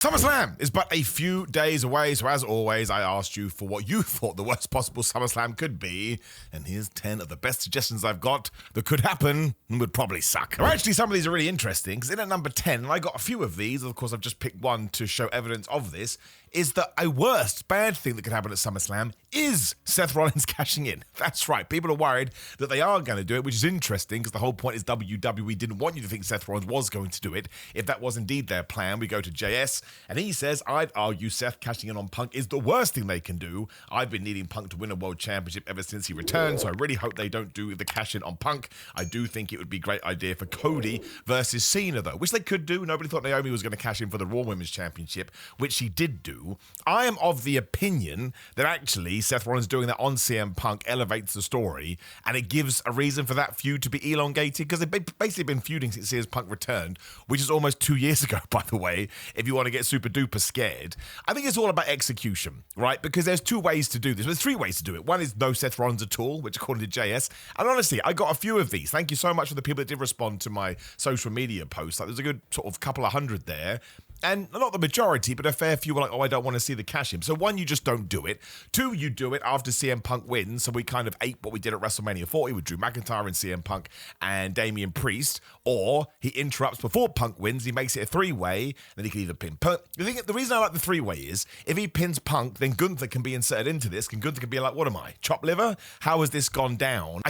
SummerSlam is but a few days away, so as always, I asked you for what you thought the worst possible SummerSlam could be, and here's 10 of the best suggestions I've got that could happen and would probably suck. Or actually, some of these are really interesting, because in at number 10, and I got a few of these, of course I've just picked one to show evidence of this, is that a worst bad thing that could happen at SummerSlam is Seth Rollins cashing in. That's right, people are worried that they are going to do it, which is interesting, because the whole point is WWE didn't want you to think Seth Rollins was going to do it. If that was indeed their plan, we go to JS, and he says, I'd argue Seth cashing in on Punk is the worst thing they can do. I've been needing Punk to win a world championship ever since he returned, so I really hope they don't do the cash in on Punk. I do think it would be a great idea for Cody versus Cena, though, which they could do. Nobody thought Naomi was going to cash in for the Raw Women's Championship, which she did do. I am of the opinion that actually Seth Rollins doing that on CM Punk elevates the story, and it gives a reason for that feud to be elongated, because they've basically been feuding since CM Punk returned, which is almost 2 years ago, by the way, if you want to get super duper scared. I think it's all about execution, right? Because there's two ways to do this. There's three ways to do it. One is no Seth Rollins at all, which according to JS, and honestly, I got a few of these. Thank you so much for the people that did respond to my social media posts. Like, there's a good sort of couple of hundred there. And not the majority, but a fair few were like, oh, I don't want to see the cash in. So one, you just don't do it. Two, you do it after CM Punk wins. So we kind of ate what we did at WrestleMania 40 with Drew McIntyre and CM Punk and Damian Priest. Or he interrupts before Punk wins. He makes it a three-way. Then he can either pin Punk. The reason I like the three-way is if he pins Punk, then Gunther can be inserted into this. And Gunther can be like, what am I, chopped liver? How has this gone down?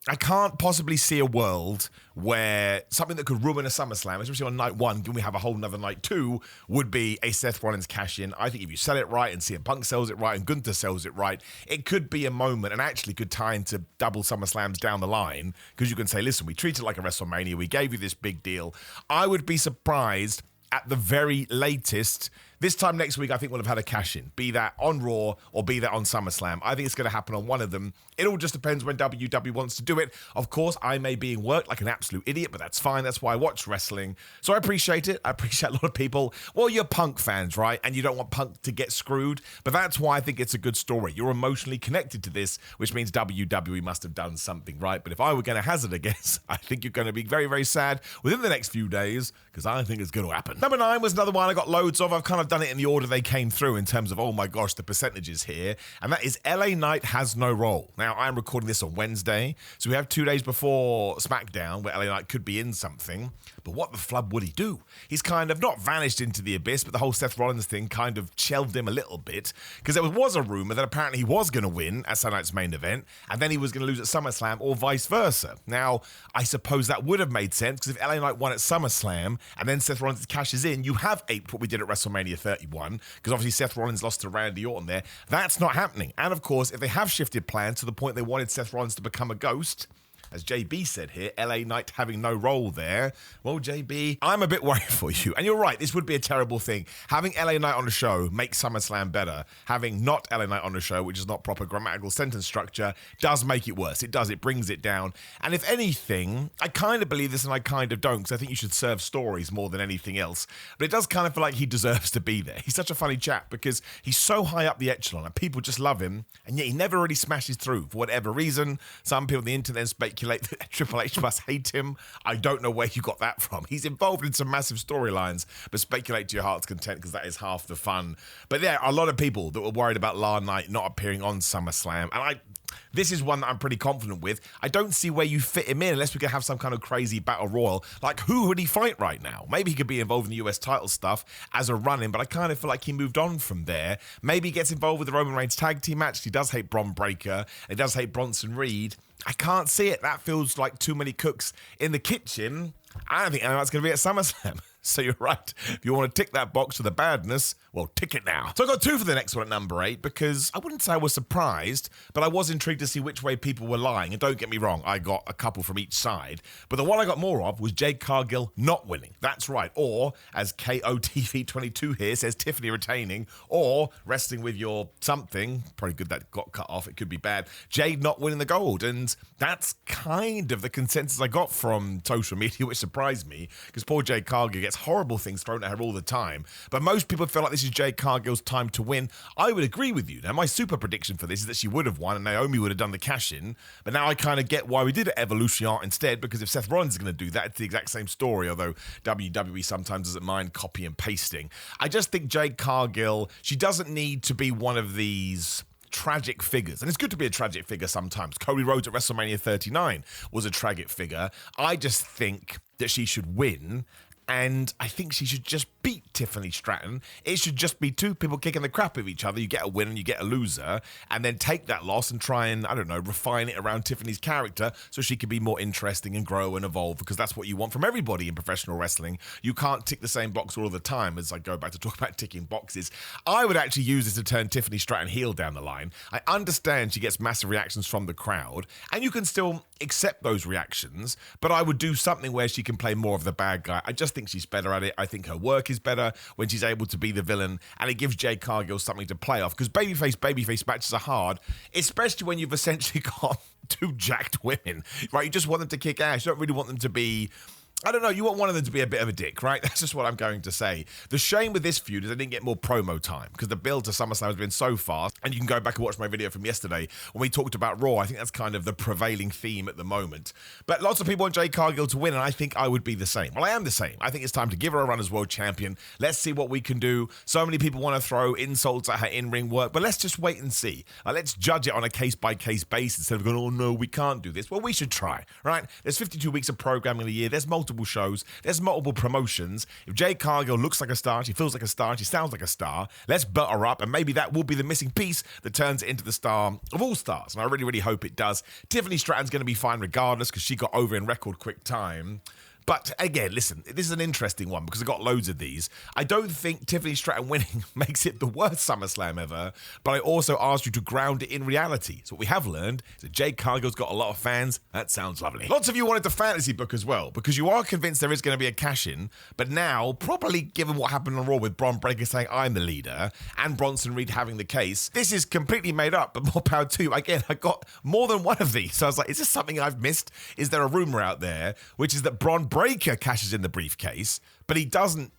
I can't possibly see a world where something that could ruin a SummerSlam, especially on night one, given we have a whole nother night two, would be a Seth Rollins cash-in. I think if you sell it right and CM Punk sells it right and Gunther sells it right, it could be a moment and actually could tie into double SummerSlams down the line, because you can say, listen, we treated it like a WrestleMania, we gave you this big deal. I would be surprised at the very latest. This time next week, I think we'll have had a cash-in, be that on Raw or be that on SummerSlam. I think it's going to happen on one of them. It all just depends when WWE wants to do it. Of course, I may be in work like an absolute idiot, but that's fine. That's why I watch wrestling. So I appreciate it. I appreciate a lot of people. Well, you're Punk fans, right? And you don't want Punk to get screwed. But that's why I think it's a good story. You're emotionally connected to this, which means WWE must have done something, right? But if I were going to hazard a guess, I think you're going to be very, very sad within the next few days, because I think it's going to happen. Number 9 was another one I got loads of. I've kind of done it in the order they came through in terms of, oh my gosh, the percentages here. And that is LA Knight has no role. Now, I'm recording this on Wednesday, so we have 2 days before SmackDown where LA Knight could be in something. But what the flub would he do? He's kind of not vanished into the abyss, but the whole Seth Rollins thing kind of shelved him a little bit, because there was a rumor that apparently he was going to win at Sunday Night's main event, and then he was going to lose at SummerSlam or vice versa. Now, I suppose that would have made sense, because if LA Knight won at SummerSlam and then Seth Rollins cashes in, you have aped what we did at WrestleMania 31, because obviously Seth Rollins lost to Randy Orton there. That's not happening. And of course, if they have shifted plans to the point they wanted Seth Rollins to become a ghost, as JB said here, LA Knight having no role there. Well, JB, I'm a bit worried for you. And you're right, this would be a terrible thing. Having LA Knight on the show makes SummerSlam better. Having not LA Knight on the show, which is not proper grammatical sentence structure, does make it worse. It does. It brings it down. And if anything, I kind of believe this and I kind of don't, because I think you should serve stories more than anything else. But it does kind of feel like he deserves to be there. He's such a funny chap because he's so high up the echelon and people just love him. And yet he never really smashes through for whatever reason. Some people on the internet speculate that Triple H must hate him. I don't know where you got that from. He's involved in some massive storylines, but speculate to your heart's content, because that is half the fun. But there are a lot of people that were worried about LA Knight not appearing on SummerSlam, and this is one that I'm pretty confident with. I don't see where you fit him in unless we could have some kind of crazy battle royal. Like, who would he fight right now? Maybe he could be involved in the US title stuff as a run-in, but I kind of feel like he moved on from there. Maybe he gets involved with the Roman Reigns tag team match. He does hate Bron Breaker. He does hate Bronson Reed. I can't see it. That feels like too many cooks in the kitchen. I don't think anyone's going to be at SummerSlam. So you're right. If you want to tick that box for the badness, well, tick it now. So I got 2 for the next one at number 8, because I wouldn't say I was surprised, but I was intrigued to see which way people were lying. And don't get me wrong, I got a couple from each side. But the one I got more of was Jade Cargill not winning. That's right. Or, as KOTV22 here says, Tiffany retaining. Or, wrestling with your something. Probably good that got cut off. It could be bad. Jade not winning the gold. And that's kind of the consensus I got from social media, which surprised me, because poor Jade Cargill gets horrible things thrown at her all the time. But most people feel like this is Jade Cargill's time to win. I would agree with you. Now, my super prediction for this is that she would have won and Naomi would have done the cash-in. But now I kind of get why we did it Evolution instead, because if Seth Rollins is going to do that, it's the exact same story, although WWE sometimes doesn't mind copy and pasting. I just think Jade Cargill, she doesn't need to be one of these tragic figures. And it's good to be a tragic figure sometimes. Cody Rhodes at WrestleMania 39 was a tragic figure. I just think that she should win, and I think she should just beat Tiffany Stratton. It should just be two people kicking the crap of each other. You get a winner and you get a loser, and then take that loss and try and, I don't know, refine it around Tiffany's character so she can be more interesting and grow and evolve, because that's what you want from everybody in professional wrestling. You can't tick the same box all the time. As I go back to talk about ticking boxes, I would actually use this to turn Tiffany Stratton heel down the line. I understand she gets massive reactions from the crowd, and you can still accept those reactions, but I would do something where she can play more of the bad guy. I just think she's better at it. I think her work is better when she's able to be the villain, and it gives Jade Cargill something to play off, because babyface matches are hard, especially when you've essentially got two jacked women, right? You just want them to kick ass. You don't really want them to be, I don't know, you want one of them to be a bit of a dick, right? That's just what I'm going to say. The shame with this feud is I didn't get more promo time, because the build to SummerSlam has been so fast, and you can go back and watch my video from yesterday when we talked about Raw. I think that's kind of the prevailing theme at the moment. But lots of people want Jade Cargill to win, and I think I would be the same. Well, I am the same. I think it's time to give her a run as world champion. Let's see what we can do. So many people want to throw insults at her in-ring work, but let's just wait and see. Let's judge it on a case-by-case basis instead of going, oh no, we can't do this. Well, we should try, right? There's 52 weeks of programming a year. There's multiple shows. There's multiple promotions. If Jade Cargill looks like a star, she feels like a star, she sounds like a star, let's butt her up, and maybe that will be the missing piece that turns it into the star of all stars. And I really, really hope it does. Tiffany Stratton's going to be fine regardless, because she got over in record quick time. But again, listen, this is an interesting one because I got loads of these. I don't think Tiffany Stratton winning makes it the worst SummerSlam ever, but I also asked you to ground it in reality. So what we have learned is that Jade Cargill's got a lot of fans. That sounds lovely. Lots of you wanted the fantasy book as well, because you are convinced there is going to be a cash-in, but now, probably given what happened on Raw with Bron Breaker saying I'm the leader, and Bronson Reed having the case, this is completely made up, but more power to you. Again, I got more than one of these, so I was like, is this something I've missed? Is there a rumor out there, which is that Bron Breaker cashes in the briefcase, but he doesn't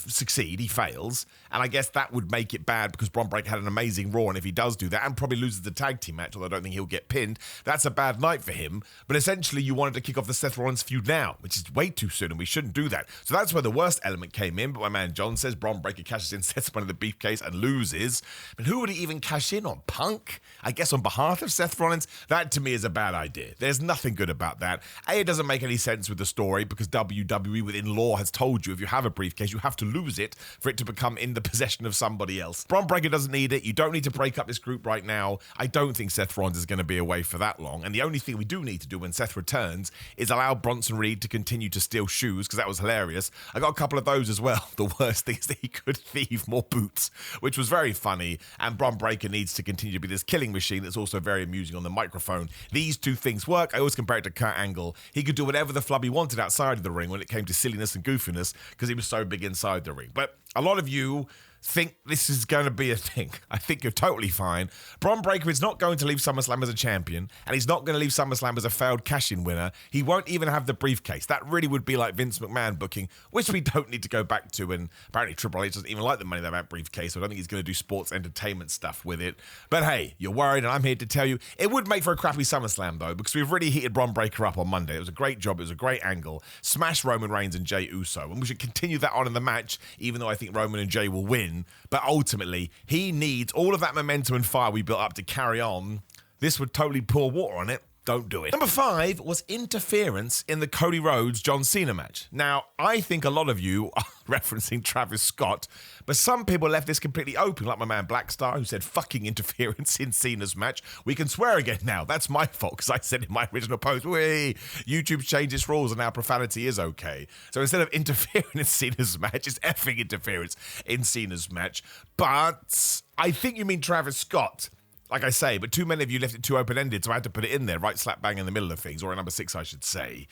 succeed, he fails, and I guess that would make it bad because Bron Breakker had an amazing Raw, and if he does do that and probably loses the tag team match, although I don't think he'll get pinned, that's a bad night for him. But essentially you wanted to kick off the Seth Rollins feud now, which is way too soon, and we shouldn't do that. So that's where the worst element came in. But my man John says Bron Breakker cashes in, sets one of the briefcase and loses. But who would he even cash in on? Punk? I guess on behalf of Seth Rollins? That to me is a bad idea. There's nothing good about that. It doesn't make any sense with the story because WWE within law has told you if you have a briefcase, you have to lose it for it to become in the possession of somebody else. Bron Breakker doesn't need it. You don't need to break up this group right now. I don't think Seth Rollins is going to be away for that long. And the only thing we do need to do when Seth returns is allow Bronson Reed to continue to steal shoes, because that was hilarious. I got a couple of those as well. The worst thing is that he could thieve more boots, which was very funny. And Bron Breakker needs to continue to be this killing machine that's also very amusing on the microphone. These two things work. I always compare it to Kurt Angle. He could do whatever the flub he wanted outside of the ring when it came to silliness and goofiness because he was so big inside the ring. But a lot of you think this is going to be a thing. I think you're totally fine. Bron Breakker is not going to leave SummerSlam as a champion, and he's not going to leave SummerSlam as a failed cash-in winner. He won't even have the briefcase. That really would be like Vince McMahon booking, which we don't need to go back to, and apparently Triple H doesn't even like the Money in the Bank briefcase, so I don't think he's going to do sports entertainment stuff with it. But hey, you're worried, and I'm here to tell you, it would make for a crappy SummerSlam, though, because we've really heated Bron Breakker up on Monday. It was a great job. It was a great angle. Smash Roman Reigns and Jey Uso, and we should continue that on in the match, even though I think Roman and Jey will win. But ultimately, he needs all of that momentum and fire we built up to carry on. This would totally pour water on it. Don't do it. Number 5 was interference in the Cody Rhodes-John Cena match. Now, I think a lot of you are referencing Travis Scott, but some people left this completely open, like my man Blackstar, who said fucking interference in Cena's match. We can swear again now. That's my fault, because I said in my original post, wait, YouTube's changed its rules and now profanity is okay. So instead of interfering in Cena's match, it's effing interference in Cena's match. But I think you mean Travis Scott. Like I say, but too many of you left it too open-ended, so I had to put it in there, right slap bang in the middle of things, or at number 6, I should say.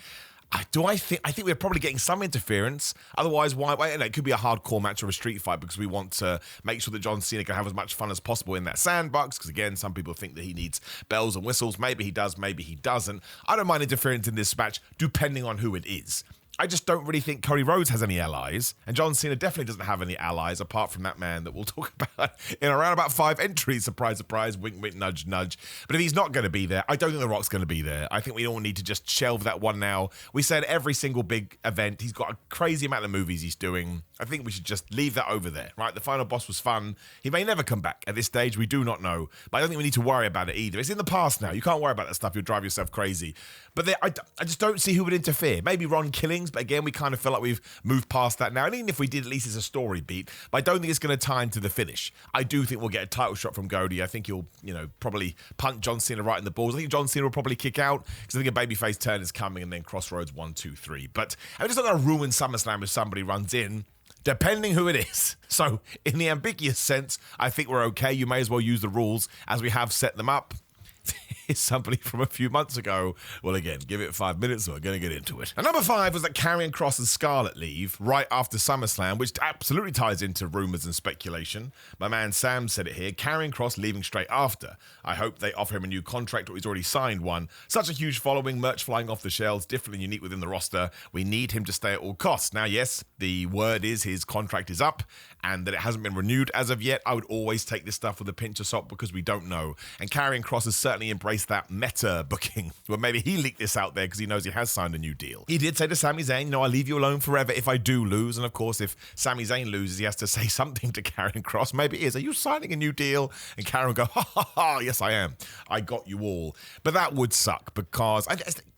I think we're probably getting some interference. Otherwise, why? It could be a hardcore match or a street fight because we want to make sure that John Cena can have as much fun as possible in that sandbox. Because again, some people think that he needs bells and whistles. Maybe he does, maybe he doesn't. I don't mind interference in this match, depending on who it is. I just don't really think Cody Rhodes has any allies, and John Cena definitely doesn't have any allies apart from that man that we'll talk about in around about 5 entries. Surprise, surprise, wink, wink, nudge, nudge. But if he's not going to be there, I don't think The Rock's going to be there. I think we all need to just shelve that one now. We said every single big event, he's got a crazy amount of movies he's doing. I think we should just leave that over there, right? The Final Boss was fun. He may never come back. At this stage, we do not know. But I don't think we need to worry about it either. It's in the past now. You can't worry about that stuff. You'll drive yourself crazy. But I just don't see who would interfere. Maybe Ron Killings, but again, we kind of feel like we've moved past that now. And even if we did, at least it's a story beat. But I don't think it's going to tie into the finish. I do think we'll get a title shot from Cody. I think he'll, probably punt John Cena right in the balls. I think John Cena will probably kick out because I think a babyface turn is coming and then Crossroads 1, 2, 3. But I'm just not going to ruin SummerSlam if somebody runs in, depending who it is. So in the ambiguous sense, I think we're okay. You may as well use the rules as we have set them up. Is somebody from a few months ago. Well, again, give it 5 minutes, we're going to get into it. And number 5 was that Karrion Kross and Scarlett leave right after SummerSlam, which absolutely ties into rumors and speculation. My man Sam said it here, Karrion Kross leaving straight after. I hope they offer him a new contract or he's already signed one. Such a huge following, merch flying off the shelves, different and unique within the roster. We need him to stay at all costs. Now, yes, the word is his contract is up and that it hasn't been renewed as of yet. I would always take this stuff with a pinch of salt because we don't know. And Karrion Kross has certainly embraced that meta booking, where maybe he leaked this out there because he knows he has signed a new deal. He did say to Sami Zayn, I'll leave you alone forever if I do lose. And of course, if Sami Zayn loses, he has to say something to Karrion Kross. Maybe it is, are you signing a new deal? And Karrion will go, ha ha ha, yes I am. I got you all. But that would suck because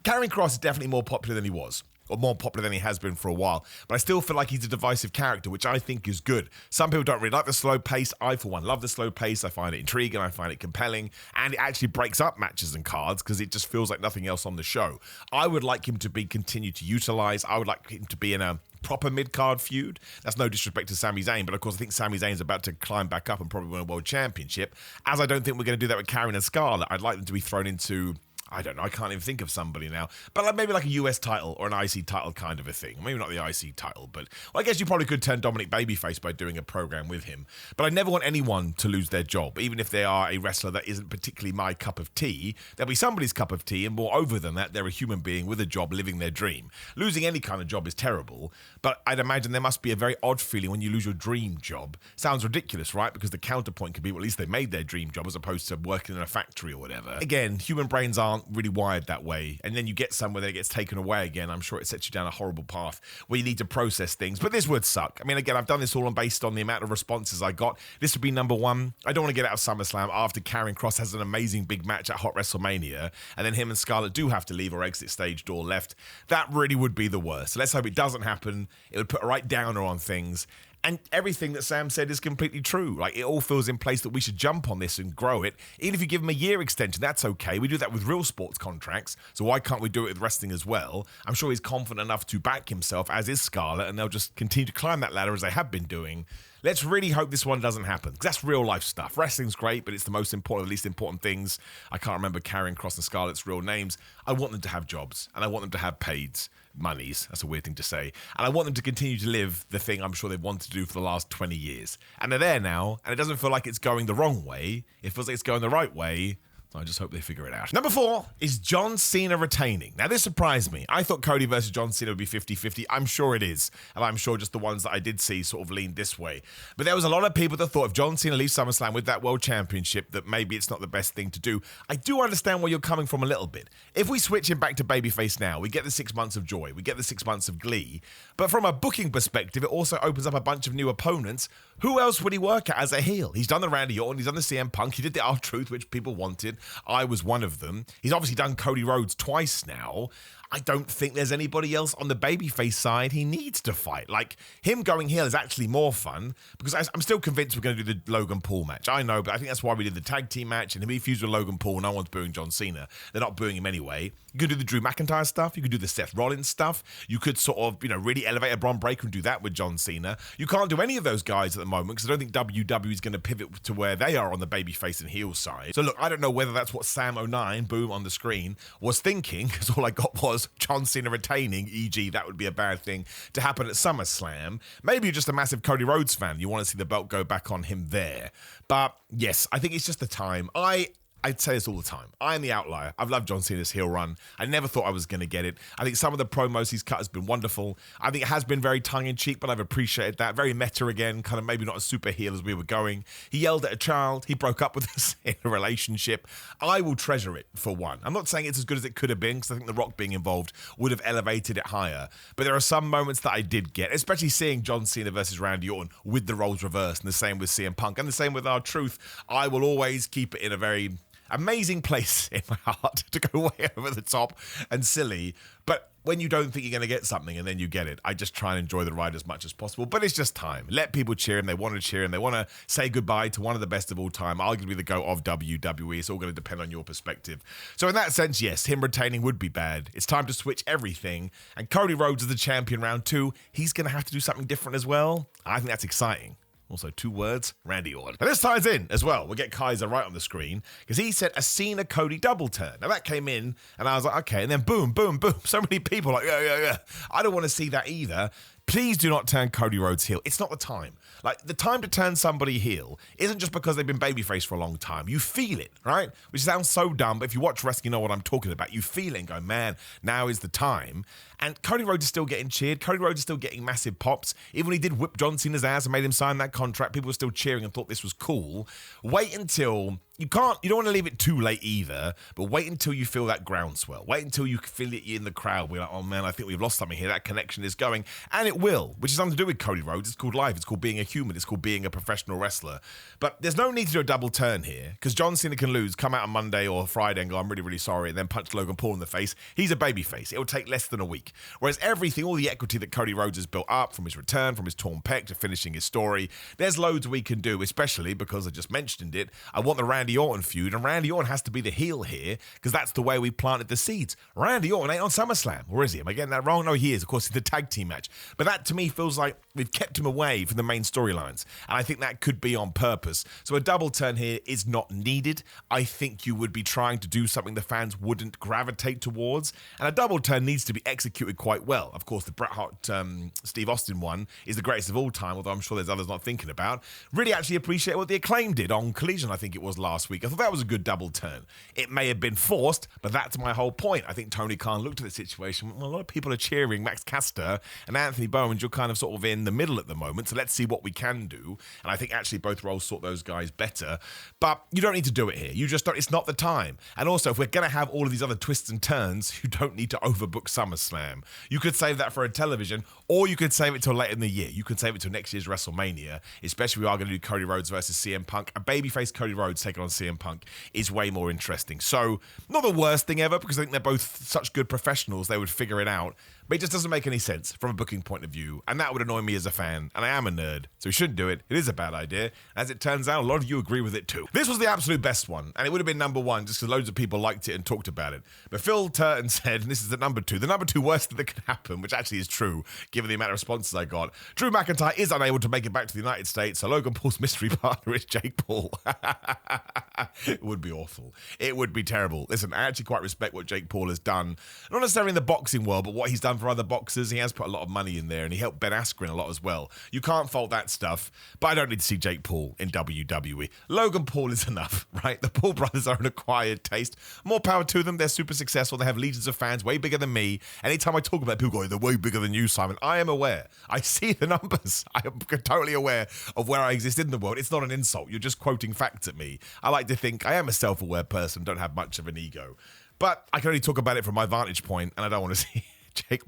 Karrion Kross is definitely more popular than he was. Or more popular than he has been for a while. But I still feel like he's a divisive character, which I think is good. Some people don't really like the slow pace. I, for one, love the slow pace. I find it intriguing. I find it compelling. And it actually breaks up matches and cards because it just feels like nothing else on the show. I would like him to be continued to utilize. I would like him to be in a proper mid-card feud. That's no disrespect to Sami Zayn, but of course I think Sami Zayn's about to climb back up and probably win a world championship. As I don't think we're going to do that with Karrion and Scarlett. I'd like them to be thrown into, I don't know, I can't even think of somebody now, but maybe like a US title or an IC title kind of a thing. Maybe not the IC title, but I guess you probably could turn Dominic babyface by doing a program with him. But I never want anyone to lose their job, even if they are a wrestler that isn't particularly my cup of tea. There'll be somebody's cup of tea, and moreover than that, they're a human being with a job living their dream. Losing any kind of job is terrible, but I'd imagine there must be a very odd feeling when you lose your dream job. Sounds ridiculous, right? Because the counterpoint could be, well, at least they made their dream job as opposed to working in a factory or whatever. Again, human brains aren't really wired that way, and then you get somewhere that it gets taken away again. I'm sure it sets you down a horrible path where you need to process things, but this would suck. I mean, again, I've done this all based on the amount of responses I got. This would be number 1. I don't want to get out of SummerSlam after Karrion Kross has an amazing big match at Hot WrestleMania, and then him and Scarlett do have to leave or exit stage door left. That really would be the worst. So let's hope it doesn't happen. It would put a right downer on things. And everything that Sam said is completely true. Like, it all feels in place that we should jump on this and grow it. Even if you give him a year extension, that's okay. We do that with real sports contracts, so why can't we do it with wrestling as well? I'm sure he's confident enough to back himself, as is Scarlett, and they'll just continue to climb that ladder as they have been doing. Let's really hope this one doesn't happen, because that's real life stuff. Wrestling's great, but it's the most important, least important things. I can't remember Karrion Kross and Scarlett's real names. I want them to have jobs, and I want them to have paid monies. That's a weird thing to say. And I want them to continue to live the thing I'm sure they've wanted to do for the last 20 years. And they're there now, and it doesn't feel like it's going the wrong way. It feels like it's going the right way. I just hope they figure it out. Number 4 is John Cena retaining. Now, this surprised me. I thought Cody versus John Cena would be 50-50. I'm sure it is. And I'm sure just the ones that I did see sort of leaned this way. But there was a lot of people that thought if John Cena leaves SummerSlam with that World Championship, that maybe it's not the best thing to do. I do understand where you're coming from a little bit. If we switch him back to babyface now, we get the 6 months of joy. We get the 6 months of glee. But from a booking perspective, it also opens up a bunch of new opponents. Who else would he work at as a heel? He's done the Randy Orton. He's done the CM Punk. He did the R-Truth, which people wanted. I was one of them. He's obviously done Cody Rhodes twice now. I don't think there's anybody else on the babyface side he needs to fight. Like, him going heel is actually more fun because I'm still convinced we're going to do the Logan Paul match. I know, but I think that's why we did the tag team match, and if he fused with Logan Paul, no one's booing John Cena. They're not booing him anyway. You could do the Drew McIntyre stuff. You could do the Seth Rollins stuff. You could sort of, really elevate a Bron Breaker and do that with John Cena. You can't do any of those guys at the moment because I don't think WWE is going to pivot to where they are on the babyface and heel side. So look, I don't know whether that's what Sam 09, boom on the screen, was thinking, because all I got was John Cena retaining, e.g. that would be a bad thing to happen at SummerSlam. Maybe you're just a massive Cody Rhodes fan. You want to see the belt go back on him there. But yes, I think it's just the time. I say this all the time. I am the outlier. I've loved John Cena's heel run. I never thought I was going to get it. I think some of the promos he's cut has been wonderful. I think it has been very tongue-in-cheek, but I've appreciated that. Very meta again, kind of maybe not as super heel as we were going. He yelled at a child. He broke up with us in a relationship. I will treasure it, for one. I'm not saying it's as good as it could have been, because I think The Rock being involved would have elevated it higher. But there are some moments that I did get, especially seeing John Cena versus Randy Orton with the roles reversed, and the same with CM Punk, and the same with R-Truth. I will always keep it in a very amazing place in my heart to go way over the top and silly. But when you don't think you're going to get something and then you get it, I just try and enjoy the ride as much as possible. But it's just time. Let people cheer him. They want to cheer him. They want to say goodbye to one of the best of all time, arguably the GOAT of WWE. It's all going to depend on your perspective. So in that sense, yes, him retaining would be bad. It's time to switch everything. And Cody Rhodes is the champion round 2. He's going to have to do something different as well. I think that's exciting. Also, 2 words, Randy Orton. And this ties in as well. We'll get Kaiser right on the screen because he said a Cena Cody double turn. Now that came in and I was like, okay. And then boom, boom, boom. So many people like, yeah. I don't want to see that either. Please do not turn Cody Rhodes heel. It's not the time. Like, the time to turn somebody heel isn't just because they've been babyface for a long time. You feel it, right? Which sounds so dumb, but if you watch wrestling, you know what I'm talking about. You feel it and go, man, now is the time. And Cody Rhodes is still getting cheered. Cody Rhodes is still getting massive pops. Even when he did whip John Cena's ass and made him sign that contract, people were still cheering and thought this was cool. Wait until... You don't want to leave it too late either, but wait until you feel that groundswell. Wait until you feel it in the crowd. We're like, oh man, I think we've lost something here. That connection is going. And it will, which is something to do with Cody Rhodes. It's called life. It's called being a human. It's called being a professional wrestler. But there's no need to do a double turn here because John Cena can lose, come out on Monday or Friday and go, I'm really, really sorry, and then punch Logan Paul in the face. He's a babyface. It will take less than a week. Whereas everything, all the equity that Cody Rhodes has built up from his return, from his torn pec to finishing his story, there's loads we can do, especially because I just mentioned it. I want the Randy Orton feud, and Randy Orton has to be the heel here because that's the way we planted the seeds. Randy Orton ain't on SummerSlam, or is he? Am I getting that wrong? No, he is. Of course, it's the tag team match. But that, to me, feels like we've kept him away from the main storylines, and I think that could be on purpose. So a double turn here is not needed. I think you would be trying to do something the fans wouldn't gravitate towards, and a double turn needs to be executed quite well. Of course, the Bret Hart, Steve Austin one is the greatest of all time, although I'm sure there's others not thinking about. Really actually appreciate what the Acclaim did on Collision, I think it was last week. I thought that was a good double turn. It may have been forced, but that's my whole point. I think Tony Khan looked at the situation. Well, a lot of people are cheering Max Caster and Anthony Bowens. You're kind of sort of in the middle at the moment, so let's see what we can do. And I think actually both roles sort those guys better. But you don't need to do it here. You just don't. It's not the time. And also, if we're going to have all of these other twists and turns, you don't need to overbook SummerSlam. You could save that for a television, or you could save it till later in the year. You could save it till next year's WrestleMania, especially if we are going to do Cody Rhodes versus CM Punk. A babyface Cody Rhodes taking on CM Punk is way more interesting. So, not the worst thing ever, because I think they're both such good professionals, they would figure it out. But it just doesn't make any sense from a booking point of view, and that would annoy me as a fan, and I am a nerd, so we shouldn't do it. It is a bad idea. As it turns out, a lot of you agree with it too. This was the absolute best one, and it would have been number 1 just because loads of people liked it and talked about it. But Phil Turton said, and this is the number 2 worst thing that could happen, which actually is true, given the amount of responses I got. Drew McIntyre is unable to make it back to the United States, so Logan Paul's mystery partner is Jake Paul. It would be awful. It would be terrible. Listen, I actually quite respect what Jake Paul has done, not necessarily in the boxing world, but what he's done for other boxers. He has put a lot of money in there, and he helped Ben Askren a lot as well. You can't fault that stuff, but I don't need to see Jake Paul in WWE. Logan Paul is enough, right? The Paul brothers are an acquired taste. More power to them. They're super successful. They have legions of fans, way bigger than me. Anytime I talk about people going, they're way bigger than you, Simon, I am aware. I see the numbers. I am totally aware of where I exist in the world. It's not an insult. You're just quoting facts at me. I like to think I am a self-aware person, don't have much of an ego. But I can only talk about it from my vantage point, and I don't want to see Jake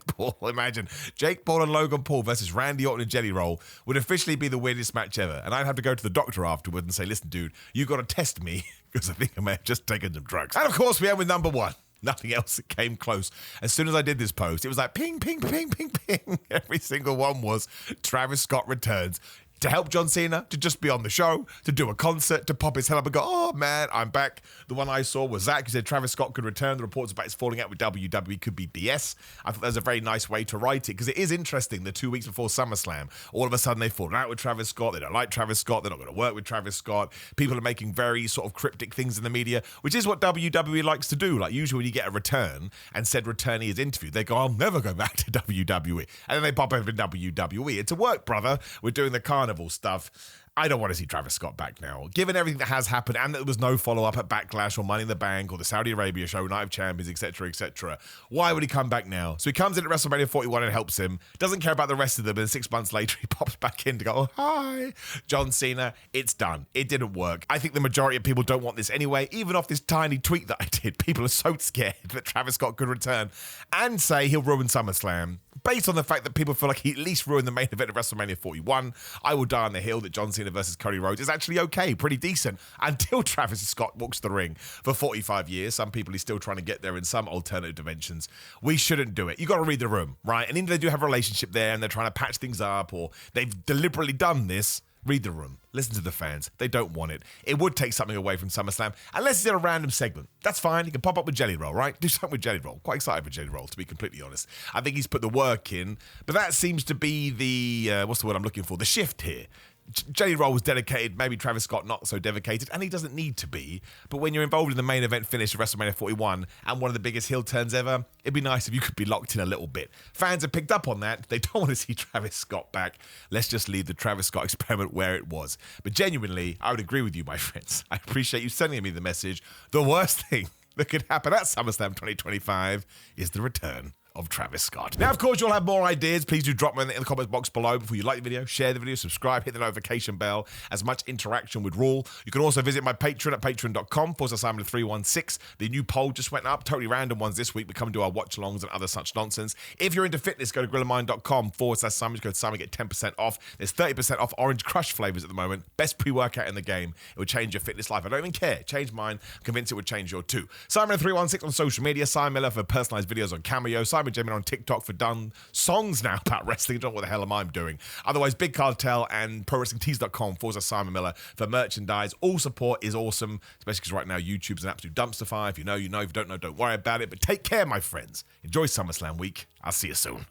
Paul. Imagine Jake Paul and Logan Paul versus Randy Orton and Jelly Roll would officially be the weirdest match ever. And I'd have to go to the doctor afterwards and say, listen, dude, you got to test me because I think I may have just taken some drugs. And of course, we end with number 1. Nothing else that came close. As soon as I did this post, it was like ping, ping, ping, ping, ping. Every single one was Travis Scott returns. To help John Cena, to just be on the show, to do a concert, to pop his head up and go, oh man, I'm back. The one I saw was Zach, who said Travis Scott could return. The reports about his falling out with WWE could be BS. I thought that was a very nice way to write it, because it is interesting, the 2 weeks before SummerSlam, all of a sudden they've fallen out with Travis Scott, they don't like Travis Scott, they're not going to work with Travis Scott. People are making very sort of cryptic things in the media, which is what WWE likes to do. Like usually when you get a return, and said returnee is interviewed, they go, I'll never go back to WWE. And then they pop over to WWE. It's a work, brother. We're doing the carnival stuff. I don't want to see Travis Scott back now. Given everything that has happened and that there was no follow-up at Backlash or Money in the Bank or the Saudi Arabia show, Night of Champions, etc., etc., why would he come back now? So he comes in at WrestleMania 41 and helps him, doesn't care about the rest of them, and 6 months later he pops back in to go, oh, hi. John Cena, it's done. It didn't work. I think the majority of people don't want this anyway. Even off this tiny tweet that I did, people are so scared that Travis Scott could return and say he'll ruin SummerSlam. Based on the fact that people feel like he at least ruined the main event of WrestleMania 41, I will die on the hill that John Cena versus Cody Rhodes is actually okay, pretty decent, until Travis Scott walks the ring for 45 years. Some people he's still trying to get there in some alternative dimensions. We shouldn't do it. You got to read the room, right? And even they do have a relationship there and they're trying to patch things up or they've deliberately done this. Read the room. Listen to the fans. They don't want it. It would take something away from SummerSlam, unless it's in a random segment. That's fine. You can pop up with Jelly Roll, right? Do something with Jelly Roll. Quite excited for Jelly Roll, to be completely honest. I think he's put the work in, but that seems to be the, what's the word I'm looking for? The shift here. Jelly Roll was dedicated, maybe Travis Scott not so dedicated, and he doesn't need to be. But when you're involved in the main event finish of WrestleMania 41 and one of the biggest heel turns ever, it'd be nice if you could be locked in a little bit. Fans have picked up on that. They don't want to see Travis Scott back. Let's just leave the Travis Scott experiment where it was. But genuinely, I would agree with you, my friends. I appreciate you sending me the message. The worst thing that could happen at SummerSlam 2025 is the return of Travis Scott. Now, of course, you'll have more ideas. Please do drop them in the comments box below before you like the video, share the video, subscribe, hit the notification bell. As much interaction would rule. You can also visit my Patreon at patreon.com/Simon316. The new poll just went up, totally random ones this week. We come to our watch-alongs and other such nonsense. If you're into fitness, go to grillermind.com/Simon. Go to Simon, get 10% off. There's 30% off Orange Crush flavors at the moment. Best pre-workout in the game. It would change your fitness life. I don't even care. Change mine. I'm convinced it would change your too. Simon316 on social media. Simon Miller for personalized videos on Cameo. Simon Jamin on TikTok for done songs now about wrestling. I don't know what the hell am I doing. Otherwise, Big Cartel and ProWrestlingTees.com/Simon Miller for merchandise. All support is awesome, especially because right now YouTube's an absolute dumpster fire. If you know, you know. If you don't know, don't worry about it. But take care, my friends. Enjoy SummerSlam week. I'll see you soon.